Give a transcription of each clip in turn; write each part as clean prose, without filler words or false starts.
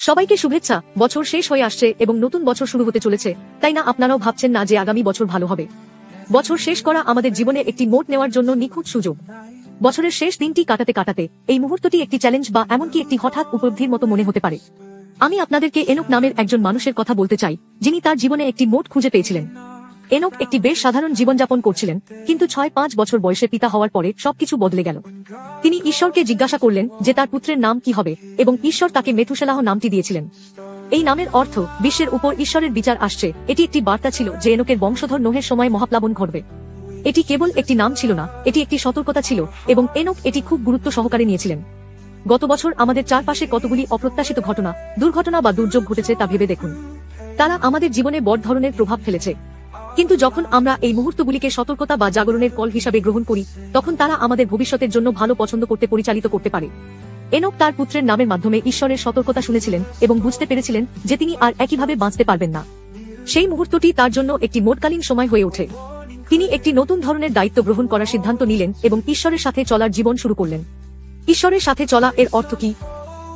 সবাইকে শুভেচ্ছা। বছর শেষ হয়ে আসছে এবং নতুন বছর শুরু হতে চলেছে, তাই না আপনারাও ভাবছেন না যে আগামী বছর ভালো হবে? বছর শেষ করা আমাদের জীবনে একটি মোড় নেওয়ার জন্য নিখুঁত সুযোগ। বছরের শেষ দিনটি কাটাতে কাটাতে এই মুহূর্তটি একটি চ্যালেঞ্জ বা এমনকি একটি হঠাৎ উপলব্ধির মতো মনে হতে পারে। আমি আপনাদেরকে এনোক নামের একজন মানুষের কথা বলতে চাই, যিনি তার জীবনে একটি মোড় খুঁজে পেয়েছিলেন। এনোক একটি বেশ সাধারণ জীবনযাপন করছিলেন, কিন্তু 6-5 বছর বয়সে পিতা হওয়ার পরে সবকিছু বদলে গেল। তিনি ঈশ্বরকে জিজ্ঞাসা করলেন যে তার পুত্রের নাম কি হবে, এবং ঈশ্বর তাকে মেথুসেলাহ নামটি দিয়েছিলেন। এই নামের অর্থ বিশ্বের উপর ঈশ্বরের বিচার আসছে। এটি একটি বার্তা ছিল যে এনোকের বংশধর নোহের সময় মহাপ্লাবন ঘটবে। এটি কেবল একটি নাম ছিল না, এটি একটি সতর্কতা ছিল, এবং এনোক এটি খুব গুরুত্ব সহকারে নিয়েছিলেন। গত বছর আমাদের চারপাশে কতগুলি অপ্রত্যাশিত ঘটনা, দুর্ঘটনা বা দুর্যোগ ঘটেছে তা ভেবে দেখুন। তারা আমাদের জীবনে বড় ধরনের প্রভাব ফেলেছে। কিন্তু যখন আমরা এই মুহূর্তগুলিকে সতর্কতা বা জাগরণের কল হিসাবে গ্রহণ করি, তখন তারা আমাদের ভবিষ্যতের জন্য ভালো পছন্দ করতে পরিচালিত করতে পারে। এনোক তার পুত্রের নামের মাধ্যমে ঈশ্বরের সতর্কতা শুনেছিলেন এবং বুঝতে পেরেছিলেন যে তিনি আর একইভাবে বাঁচতে পারবেন না। সেই মুহূর্তটি তার জন্য একটি মোড়কালীন সময় হয়ে ওঠে। তিনি একটি নতুন ধরনের দায়িত্ব গ্রহণ করার সিদ্ধান্ত নিলেন এবং ঈশ্বরের সাথে চলার জীবন শুরু করলেন। ঈশ্বরের সাথে চলা এর অর্থ কি?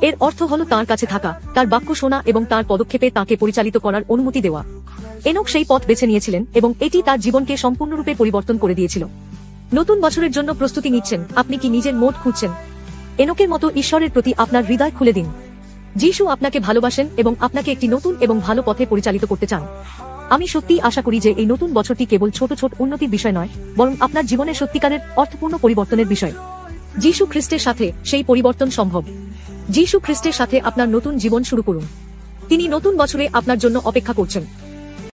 এর অর্থ হলো তাঁর কাছে থাকা, তার বাক্য শোনা এবং তার পদক্ষেপে তাকে পরিচালিত করার অনুমতি দেওয়া। এনোক সেই পথ বেছে নিয়েছিলেন এবং এটি তার জীবনকে সম্পূর্ণরূপে পরিবর্তন করে দিয়েছিল। নতুন বছরের জন্য প্রস্তুতি নিচ্ছেন, আপনি কি নিজের মোড় খুঁজছেন? এনোকের মতো ঈশ্বরের প্রতি আপনার হৃদয় খুলে দিন। যিশু আপনাকে ভালোবাসেন এবং আপনাকে একটি নতুন এবং ভালো পথে পরিচালিত করতে চান। আমি সত্যিই আশা করি যে এই নতুন বছরটি কেবল ছোট ছোট উন্নতির বিষয় নয়, বরং আপনার জীবনের সত্যিকারের অর্থপূর্ণ পরিবর্তনের বিষয়। যিশু খ্রিস্টের সাথে সেই পরিবর্তন সম্ভব। যিশু খ্রিস্টের সাথে আপনার নতুন জীবন শুরু করুন। তিনি নতুন বছরে আপনার জন্য অপেক্ষা করছেন।